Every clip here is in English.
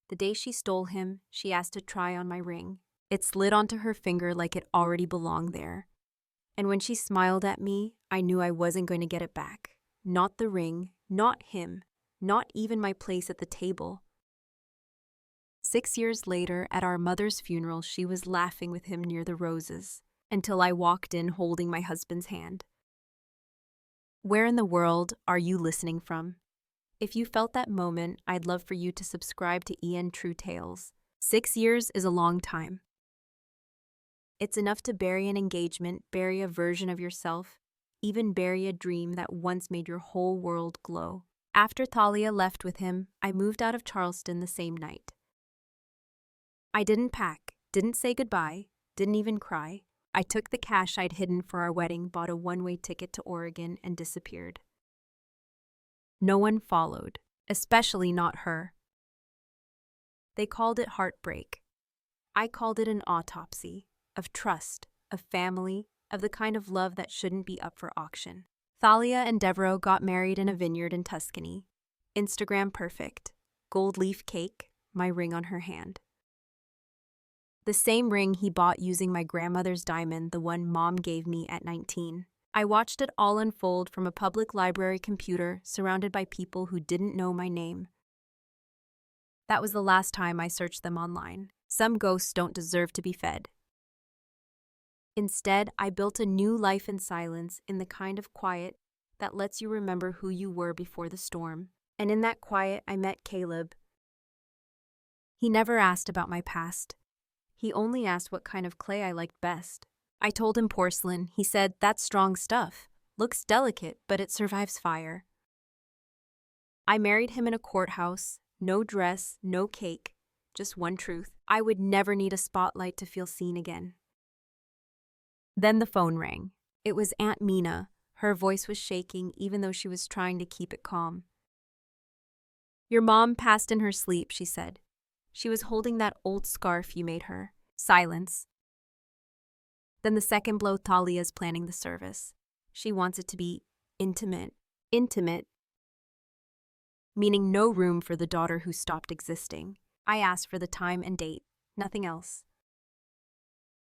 The day she stole him, she asked to try on my ring. It slid onto her finger like it already belonged there. And when she smiled at me, I knew I wasn't going to get it back. Not the ring, not him, not even my place at the table. 6 years later, at our mother's funeral, she was laughing with him near the roses, until I walked in holding my husband's hand. Where in the world are you listening from? If you felt that moment, I'd love for you to subscribe to True Tales. 6 years is a long time. It's enough to bury an engagement, bury a version of yourself, even bury a dream that once made your whole world glow. After Thalia left with him, I moved out of Charleston the same night. I didn't pack, didn't say goodbye, didn't even cry. I took the cash I'd hidden for our wedding, bought a one-way ticket to Oregon, and disappeared. No one followed, especially not her. They called it heartbreak. I called it an autopsy of trust, of family, of the kind of love that shouldn't be up for auction. Thalia and Devereaux got married in a vineyard in Tuscany. Instagram perfect. Gold leaf cake, my ring on her hand. The same ring he bought using my grandmother's diamond, the one Mom gave me at 19. I watched it all unfold from a public library computer, surrounded by people who didn't know my name. That was the last time I searched them online. Some ghosts don't deserve to be fed. Instead, I built a new life in silence, in the kind of quiet that lets you remember who you were before the storm. And in that quiet, I met Caleb. He never asked about my past. He only asked what kind of clay I liked best. I told him porcelain. He said, "That's strong stuff. Looks delicate, but it survives fire." I married him in a courthouse. No dress, no cake. Just one truth. I would never need a spotlight to feel seen again. Then the phone rang. It was Aunt Mina. Her voice was shaking, even though she was trying to keep it calm. "Your mom passed in her sleep," she said. She was holding that old scarf you made her. Silence. Then the second blow, Thalia's planning the service. She wants it to be intimate. Intimate. Meaning no room for the daughter who stopped existing. I asked for the time and date. Nothing else.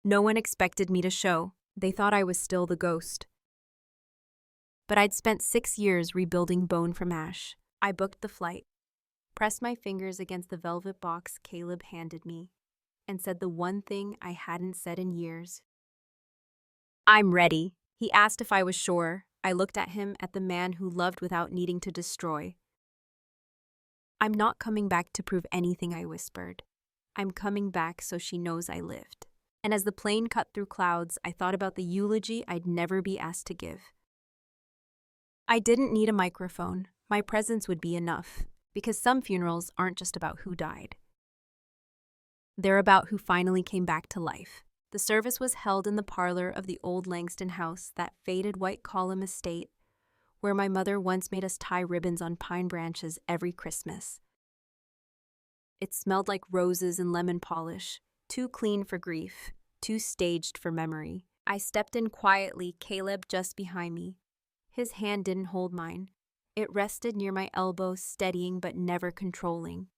No one expected me to show. They thought I was still the ghost. But I'd spent 6 years rebuilding bone from ash. I booked the flight, pressed my fingers against the velvet box Caleb handed me, and said the one thing I hadn't said in years. "I'm ready." He asked if I was sure. I looked at him, at the man who loved without needing to destroy. "I'm not coming back to prove anything," I whispered. "I'm coming back so she knows I lived." And as the plane cut through clouds, I thought about the eulogy I'd never be asked to give. I didn't need a microphone. My presence would be enough, because some funerals aren't just about who died. They're about who finally came back to life. The service was held in the parlor of the old Langston house, that faded white column estate, where my mother once made us tie ribbons on pine branches every Christmas. It smelled like roses and lemon polish, too clean for grief, too staged for memory. I stepped in quietly, Caleb just behind me. His hand didn't hold mine. It rested near my elbow, steadying but never controlling.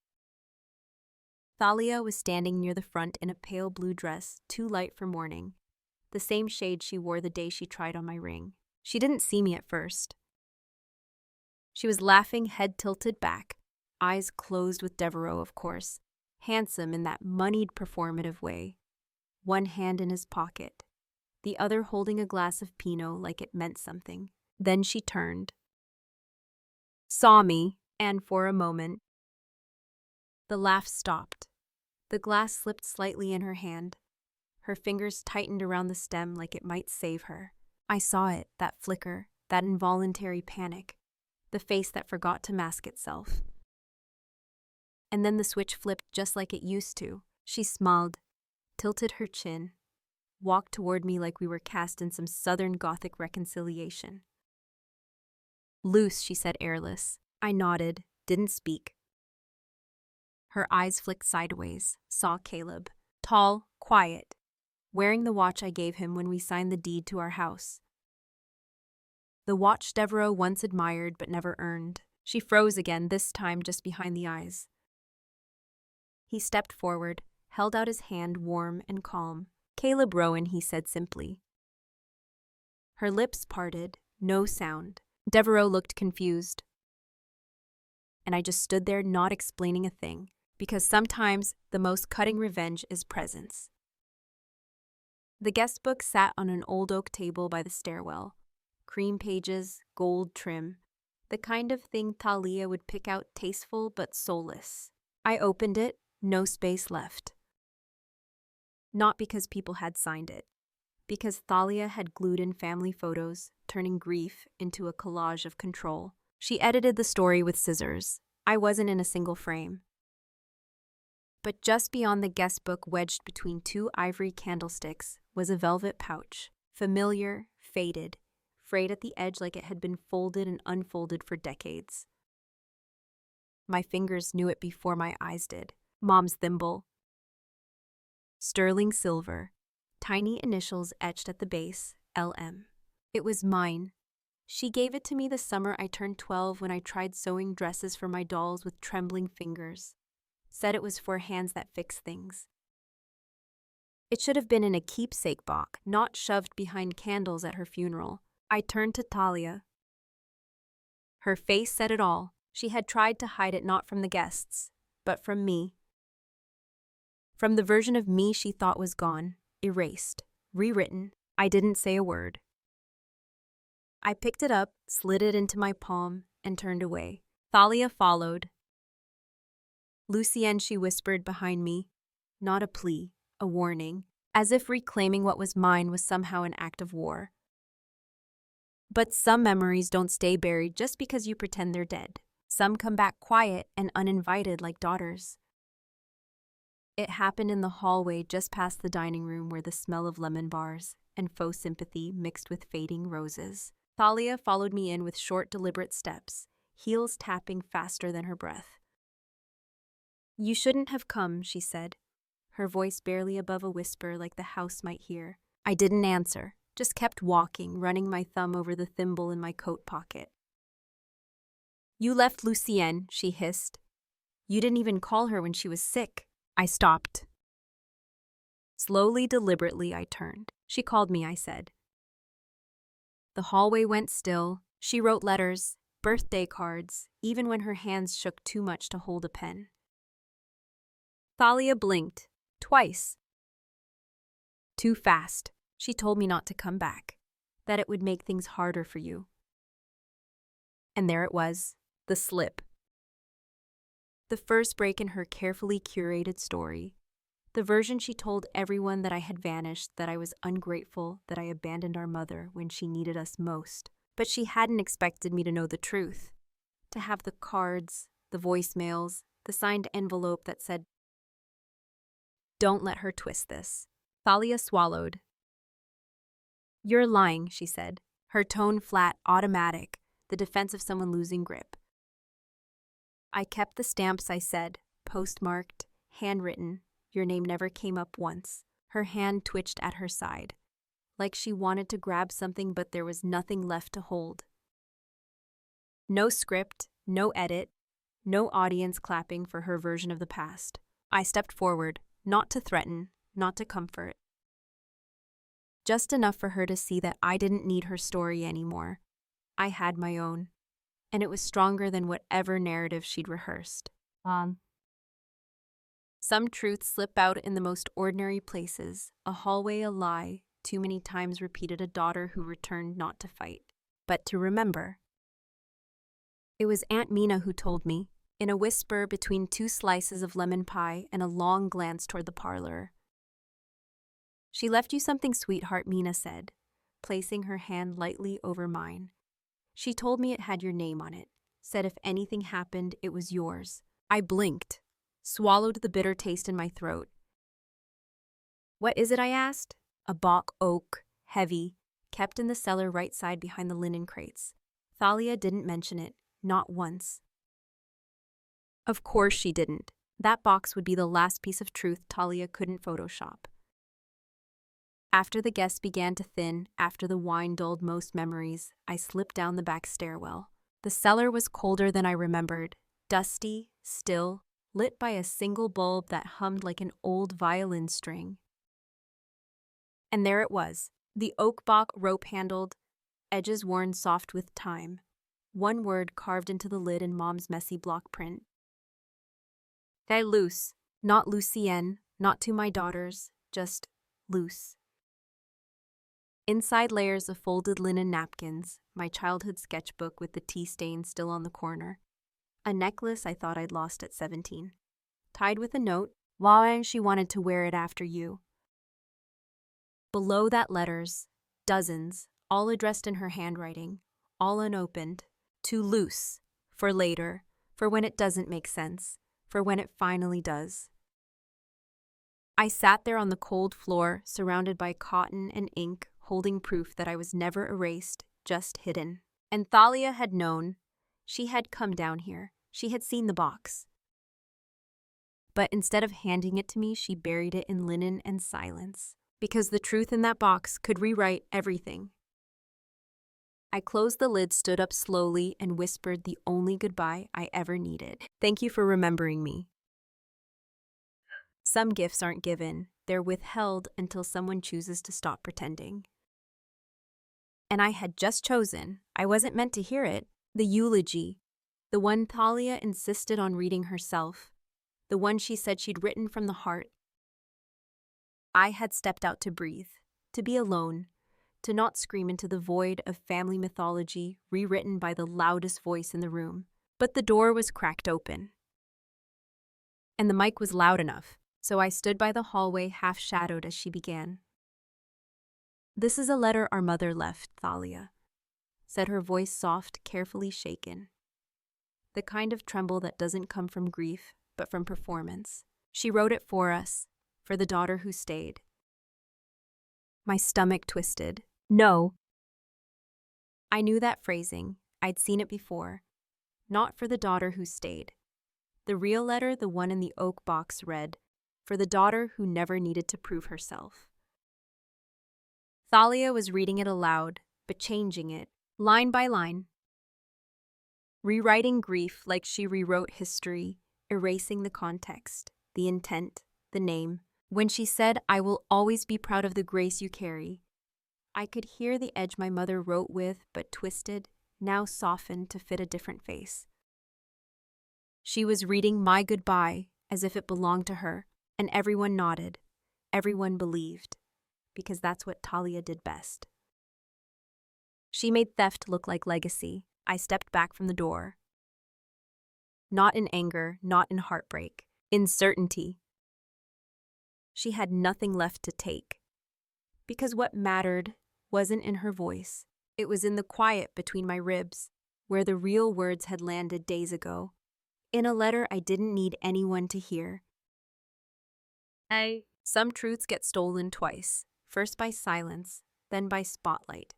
Thalia was standing near the front in a pale blue dress, too light for mourning, the same shade she wore the day she tried on my ring. She didn't see me at first. She was laughing, head tilted back, eyes closed, with Devereaux, of course, handsome in that moneyed performative way, one hand in his pocket, the other holding a glass of Pinot like it meant something. Then she turned, saw me, and for a moment, the laugh stopped. The glass slipped slightly in her hand. Her fingers tightened around the stem like it might save her. I saw it, that flicker, that involuntary panic, the face that forgot to mask itself. And then the switch flipped just like it used to. She smiled, tilted her chin, walked toward me like we were cast in some Southern Gothic reconciliation. "Loose," she said, airless. I nodded, didn't speak. Her eyes flicked sideways, saw Caleb, tall, quiet, wearing the watch I gave him when we signed the deed to our house. The watch Devereaux once admired but never earned. She froze again, this time just behind the eyes. He stepped forward, held out his hand warm and calm. "Caleb Rowan," he said simply. Her lips parted, no sound. Devereaux looked confused. And I just stood there not explaining a thing, because sometimes the most cutting revenge is presence. The guest book sat on an old oak table by the stairwell. Cream pages, gold trim. The kind of thing Thalia would pick out tasteful but soulless. I opened it, no space left. Not because people had signed it. Because Thalia had glued in family photos, turning grief into a collage of control. She edited the story with scissors. I wasn't in a single frame. But just beyond the guest book, wedged between two ivory candlesticks, was a velvet pouch. Familiar, faded, frayed at the edge like it had been folded and unfolded for decades. My fingers knew it before my eyes did. Mom's thimble. Sterling silver. Tiny initials etched at the base, LM. It was mine. She gave it to me the summer I turned 12 when I tried sewing dresses for my dolls with trembling fingers. Said it was for hands that fix things. It should have been in a keepsake box, not shoved behind candles at her funeral. I turned to Thalia. Her face said it all. She had tried to hide it not from the guests, but from me. From the version of me she thought was gone, erased, rewritten. I didn't say a word. I picked it up, slid it into my palm, and turned away. Thalia followed. "Lucienne," she whispered behind me. Not a plea, a warning, as if reclaiming what was mine was somehow an act of war. But some memories don't stay buried just because you pretend they're dead. Some come back quiet and uninvited like daughters. It happened in the hallway just past the dining room where the smell of lemon bars and faux sympathy mixed with fading roses. Thalia followed me in with short, deliberate steps, heels tapping faster than her breath. "You shouldn't have come," she said, her voice barely above a whisper like the house might hear. I didn't answer, just kept walking, running my thumb over the thimble in my coat pocket. "You left Lucienne," she hissed. "You didn't even call her when she was sick." I stopped. Slowly, deliberately, I turned. "She called me," I said. The hallway went still. She wrote letters, birthday cards, even when her hands shook too much to hold a pen. Thalia blinked, twice. Too fast. She told me not to come back, that it would make things harder for you. And there it was, the slip. The first break in her carefully curated story. The version she told everyone that I had vanished, that I was ungrateful, that I abandoned our mother when she needed us most. But she hadn't expected me to know the truth. To have the cards, the voicemails, the signed envelope that said, "Don't let her twist this." Thalia swallowed. "You're lying," she said, her tone flat, automatic, the defense of someone losing grip. I kept the stamps, I said, postmarked, handwritten. Your name never came up once. Her hand twitched at her side, like she wanted to grab something but there was nothing left to hold. No script, no edit, no audience clapping for her version of the past. I stepped forward, not to threaten, not to comfort. Just enough for her to see that I didn't need her story anymore. I had my own, and it was stronger than whatever narrative she'd rehearsed. Some truths slip out in the most ordinary places, a hallway a lie, too many times repeated, a daughter who returned not to fight, but to remember. It was Aunt Mina who told me, in a whisper between two slices of lemon pie and a long glance toward the parlor. "She left you something, sweetheart," Mina said, placing her hand lightly over mine. "She told me it had your name on it, said if anything happened, it was yours." I blinked, swallowed the bitter taste in my throat. "What is it?" I asked. "A Bach oak, heavy, kept in the cellar right side behind the linen crates." Thalia didn't mention it, not once. Of course she didn't. That box would be the last piece of truth Thalia couldn't Photoshop. After the guests began to thin, after the wine dulled most memories, I slipped down the back stairwell. The cellar was colder than I remembered, dusty, still, lit by a single bulb that hummed like an old violin string. And there it was, the oak box rope-handled, edges worn soft with time. One word carved into the lid in Mom's messy block print. "Hey, loose. Not Lucienne, not to my daughters, just loose." Inside layers of folded linen napkins, my childhood sketchbook with the tea stain still on the corner. A necklace I thought I'd lost at 17. Tied with a note, "Why she wanted to wear it after you." Below that letters, dozens, all addressed in her handwriting, all unopened. "Too loose. For later. For when it doesn't make sense. For when it finally does." I sat there on the cold floor, surrounded by cotton and ink, holding proof that I was never erased, just hidden. And Thalia had known. She had come down here. She had seen the box. But instead of handing it to me, she buried it in linen and silence. Because the truth in that box could rewrite everything. I closed the lid, stood up slowly, and whispered the only goodbye I ever needed. "Thank you for remembering me." Some gifts aren't given, they're withheld until someone chooses to stop pretending. And I had just chosen, I wasn't meant to hear it, the eulogy, the one Thalia insisted on reading herself, the one she said she'd written from the heart. I had stepped out to breathe, to be alone, to not scream into the void of family mythology rewritten by the loudest voice in the room. But the door was cracked open. And the mic was loud enough, so I stood by the hallway half-shadowed as she began. "This is a letter our mother left, Thalia," said her voice soft, carefully shaken. The kind of tremble that doesn't come from grief, but from performance. "She wrote it for us, for the daughter who stayed." My stomach twisted. "No." I knew that phrasing. I'd seen it before. Not for the daughter who stayed. The real letter, the one in the oak box, read, "For the daughter who never needed to prove herself." Thalia was reading it aloud, but changing it, line by line. Rewriting grief like she rewrote history, erasing the context, the intent, the name. When she said, "I will always be proud of the grace you carry," I could hear the edge my mother wrote with, but twisted, now softened to fit a different face. She was reading my goodbye as if it belonged to her, and everyone nodded, everyone believed, because that's what Thalia did best. She made theft look like legacy. I stepped back from the door. Not in anger, not in heartbreak, in certainty. She had nothing left to take. Because what mattered wasn't in her voice. It was in the quiet between my ribs, where the real words had landed days ago. In a letter I didn't need anyone to hear. Some truths get stolen twice, first by silence, then by spotlight.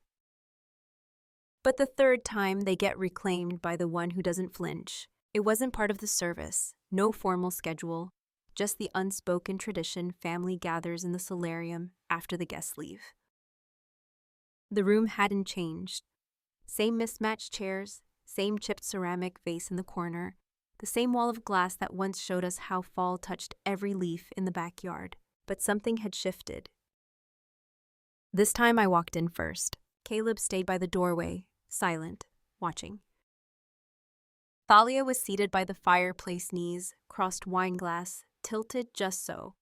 But the third time they get reclaimed by the one who doesn't flinch. It wasn't part of the service, no formal schedule, just the unspoken tradition family gathers in the solarium after the guests leave. The room hadn't changed. Same mismatched chairs, same chipped ceramic vase in the corner, the same wall of glass that once showed us how fall touched every leaf in the backyard. But something had shifted. This time I walked in first. Caleb stayed by the doorway, silent, watching. Thalia was seated by the fireplace knees, crossed wineglass, tilted just so.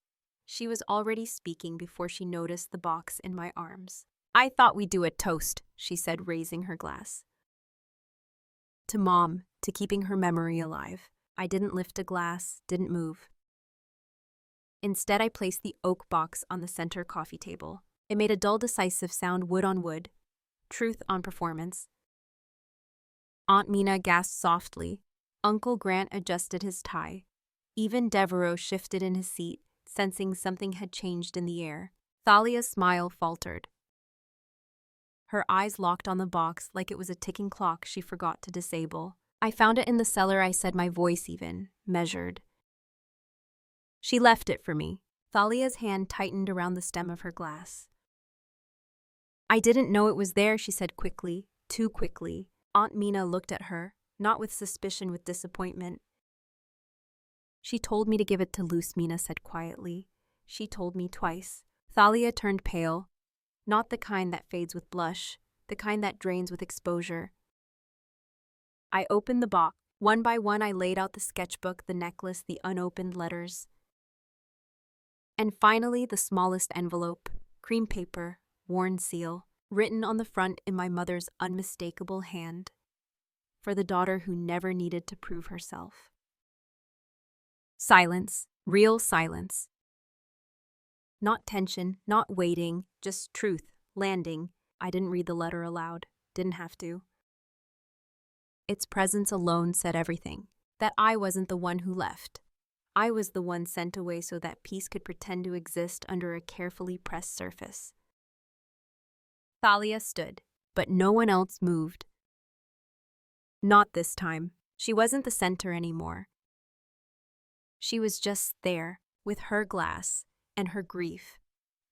She was already speaking before she noticed the box in my arms. "I thought we'd do a toast," she said, raising her glass. To Mom, to keeping her memory alive. I didn't lift a glass, didn't move. Instead, I placed the oak box on the center coffee table. It made a dull, decisive sound, wood on wood. Truth on performance. Aunt Mina gasped softly. Uncle Grant adjusted his tie. Even Devereaux shifted in his seat, sensing something had changed in the air. Thalia's smile faltered. Her eyes locked on the box like it was a ticking clock she forgot to disable. "I found it in the cellar," I said, my voice even, measured. "She left it for me." Thalia's hand tightened around the stem of her glass. "I didn't know it was there," she said quickly, too quickly. Aunt Mina looked at her, not with suspicion, with disappointment. She told me to give it to Luce, Mina said quietly. She told me twice. Thalia turned pale, not the kind that fades with blush, the kind that drains with exposure. I opened the box. One by one I laid out the sketchbook, the necklace, the unopened letters. And finally the smallest envelope, cream paper, worn seal, written on the front in my mother's unmistakable hand. For the daughter who never needed to prove herself. Silence, real silence. Not tension, not waiting, just truth, landing. I didn't read the letter aloud, didn't have to. Its presence alone said everything, that I wasn't the one who left. I was the one sent away so that peace could pretend to exist under a carefully pressed surface. Thalia stood, but no one else moved. Not this time. She wasn't the center anymore. She was just there, with her glass, and her grief,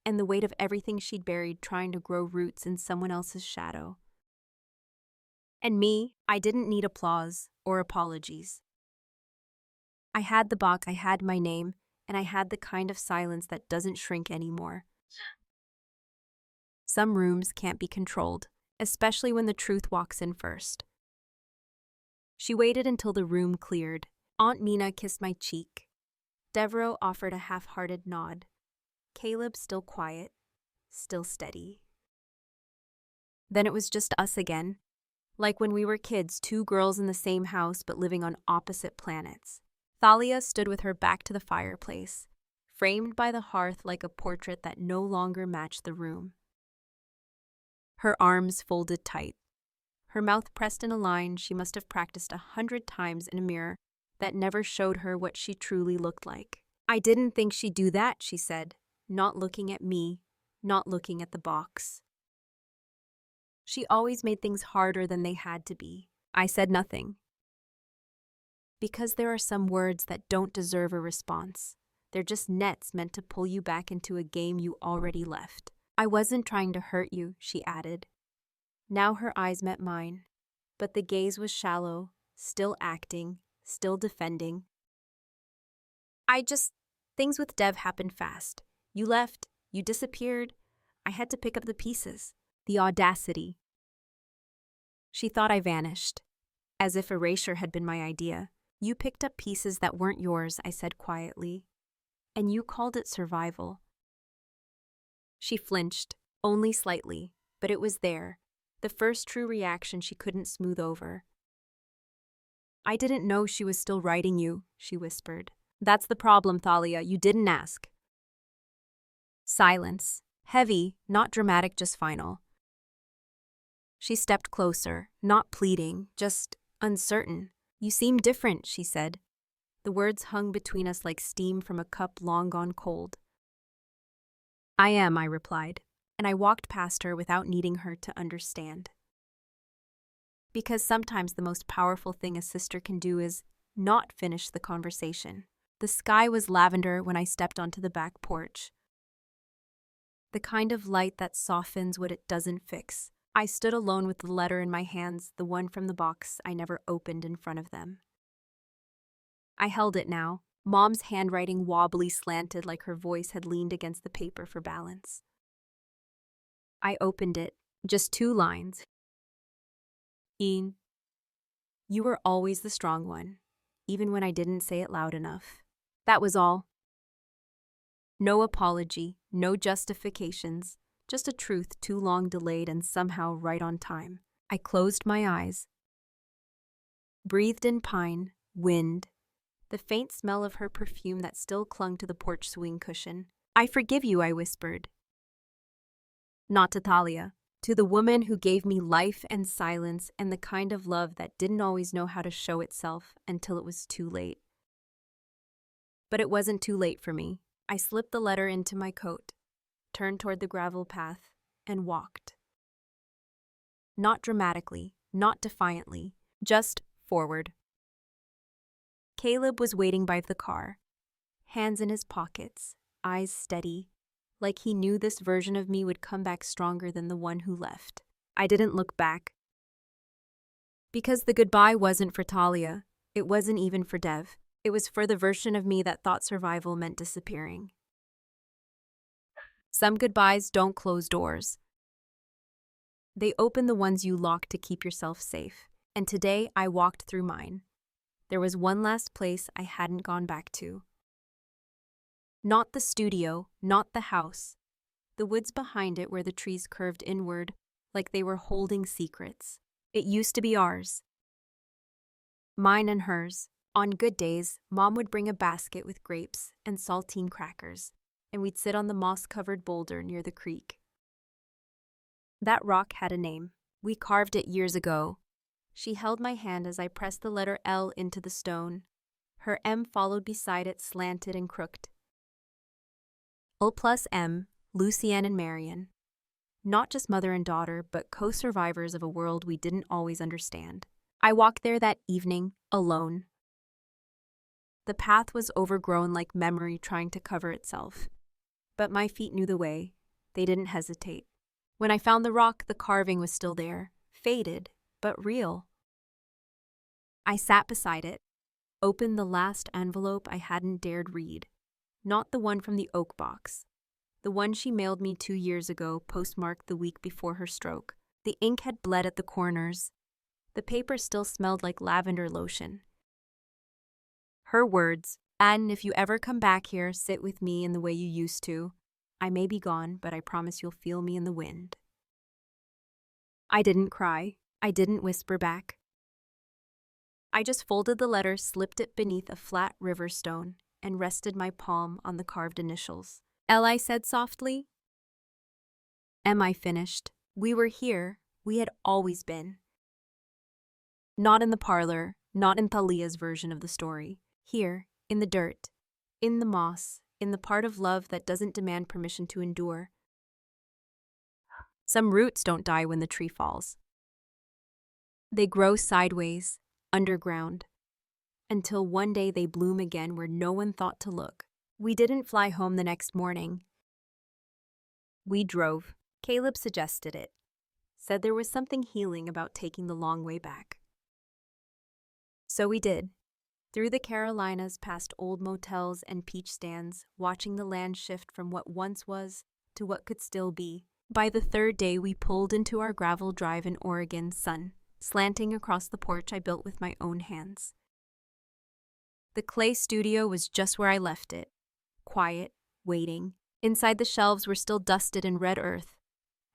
and the weight of everything she'd buried trying to grow roots in someone else's shadow. And me, I didn't need applause or apologies. I had the box, I had my name, and I had the kind of silence that doesn't shrink anymore. Some rooms can't be controlled, especially when the truth walks in first. She waited until the room cleared. Aunt Mina kissed my cheek. Devereaux offered a half-hearted nod. Caleb still quiet, still steady. Then it was just us again. Like when we were kids, two girls in the same house but living on opposite planets. Thalia stood with her back to the fireplace, framed by the hearth like a portrait that no longer matched the room. Her arms folded tight. Her mouth pressed in a line she must have practiced 100 times in a mirror that never showed her what she truly looked like. I didn't think she'd do that, she said, not looking at me, not looking at the box. She always made things harder than they had to be. I said nothing. Because there are some words that don't deserve a response. They're just nets meant to pull you back into a game you already left. I wasn't trying to hurt you, she added. Now her eyes met mine, but the gaze was shallow, still acting, still defending. Things with Dev happened fast. You left, you disappeared. I had to pick up the pieces. The audacity. She thought I vanished, as if erasure had been my idea. You picked up pieces that weren't yours, I said quietly, and you called it survival. She flinched, only slightly, but it was there, the first true reaction she couldn't smooth over. I didn't know she was still writing you, she whispered. That's the problem, Thalia, you didn't ask. Silence, heavy, not dramatic, just final. She stepped closer, not pleading, just uncertain. You seem different, she said. The words hung between us like steam from a cup long gone cold. I am, I replied, and I walked past her without needing her to understand. Because sometimes the most powerful thing a sister can do is not finish the conversation. The sky was lavender when I stepped onto the back porch. The kind of light that softens what it doesn't fix. I stood alone with the letter in my hands, the one from the box I never opened in front of them. I held it now, Mom's handwriting wobbly slanted like her voice had leaned against the paper for balance. I opened it, just 2 lines. Ian, you were always the strong one, even when I didn't say it loud enough. That was all. No apology, no justifications. Just a truth too long delayed and somehow right on time. I closed my eyes. Breathed in pine, wind, the faint smell of her perfume that still clung to the porch swing cushion. I forgive you, I whispered. Not to Thalia, to the woman who gave me life and silence and the kind of love that didn't always know how to show itself until it was too late. But it wasn't too late for me. I slipped the letter into my coat, turned toward the gravel path, and walked. Not dramatically, not defiantly, just forward. Caleb was waiting by the car, hands in his pockets, eyes steady, like he knew this version of me would come back stronger than the one who left. I didn't look back. Because the goodbye wasn't for Thalia, it wasn't even for Dev. It was for the version of me that thought survival meant disappearing. Some goodbyes don't close doors. They open the ones you lock to keep yourself safe. And today I walked through mine. There was one last place I hadn't gone back to. Not the studio, not the house. The woods behind it where the trees curved inward like they were holding secrets. It used to be ours. Mine and hers. On good days, Mom would bring a basket with grapes and saltine crackers, and we'd sit on the moss-covered boulder near the creek. That rock had a name. We carved it years ago. She held my hand as I pressed the letter L into the stone. Her M followed beside it, slanted and crooked. L plus M, Lucienne and Marion. Not just mother and daughter, but co-survivors of a world we didn't always understand. I walked there that evening, alone. The path was overgrown like memory trying to cover itself. But my feet knew the way. They didn't hesitate. When I found the rock, the carving was still there, faded, but real. I sat beside it, opened the last envelope I hadn't dared read. Not the one from the oak box. The one she mailed me 2 years ago, postmarked the week before her stroke. The ink had bled at the corners. The paper still smelled like lavender lotion. Her words, "And if you ever come back here, sit with me in the way you used to. I may be gone, but I promise you'll feel me in the wind." I didn't cry. I didn't whisper back. I just folded the letter, slipped it beneath a flat river stone, and rested my palm on the carved initials. L, I said softly. M, I finished. We were here. We had always been. Not in the parlor, not in Thalia's version of the story. Here, in the dirt, in the moss, in the part of love that doesn't demand permission to endure. Some roots don't die when the tree falls. They grow sideways, underground, until one day they bloom again where no one thought to look. We didn't fly home the next morning. We drove. Caleb suggested it. Said there was something healing about taking the long way back. So we did. Through the Carolinas, past old motels and peach stands, watching the land shift from what once was to what could still be. By the third day, we pulled into our gravel drive in Oregon, sun slanting across the porch I built with my own hands. The clay studio was just where I left it, quiet, waiting. Inside the shelves were still dusted in red earth,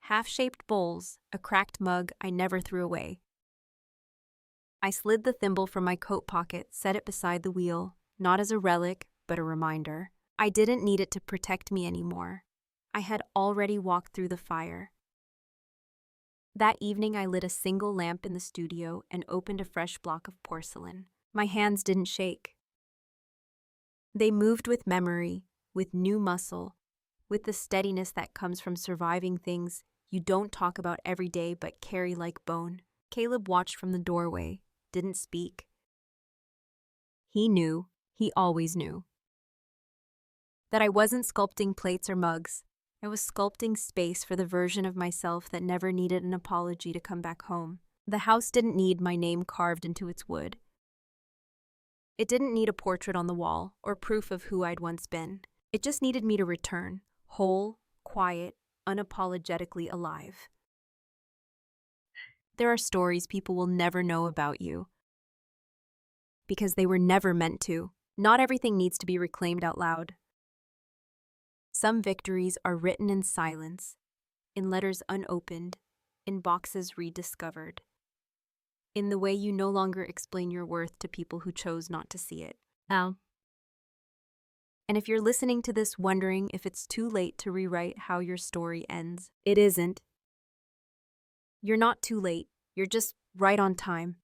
half-shaped bowls, a cracked mug I never threw away. I slid the thimble from my coat pocket, set it beside the wheel, not as a relic, but a reminder. I didn't need it to protect me anymore. I had already walked through the fire. That evening, I lit a single lamp in the studio and opened a fresh block of porcelain. My hands didn't shake. They moved with memory, with new muscle, with the steadiness that comes from surviving things you don't talk about every day but carry like bone. Caleb watched from the doorway, didn't speak. He knew, he always knew, that I wasn't sculpting plates or mugs. I was sculpting space for the version of myself that never needed an apology to come back home. The house didn't need my name carved into its wood. It didn't need a portrait on the wall or proof of who I'd once been. It just needed me to return, whole, quiet, unapologetically alive. There are stories people will never know about you, because they were never meant to. Not everything needs to be reclaimed out loud. Some victories are written in silence, in letters unopened, in boxes rediscovered, in the way you no longer explain your worth to people who chose not to see it. And if you're listening to this wondering if it's too late to rewrite how your story ends, it isn't. You're not too late. You're just right on time.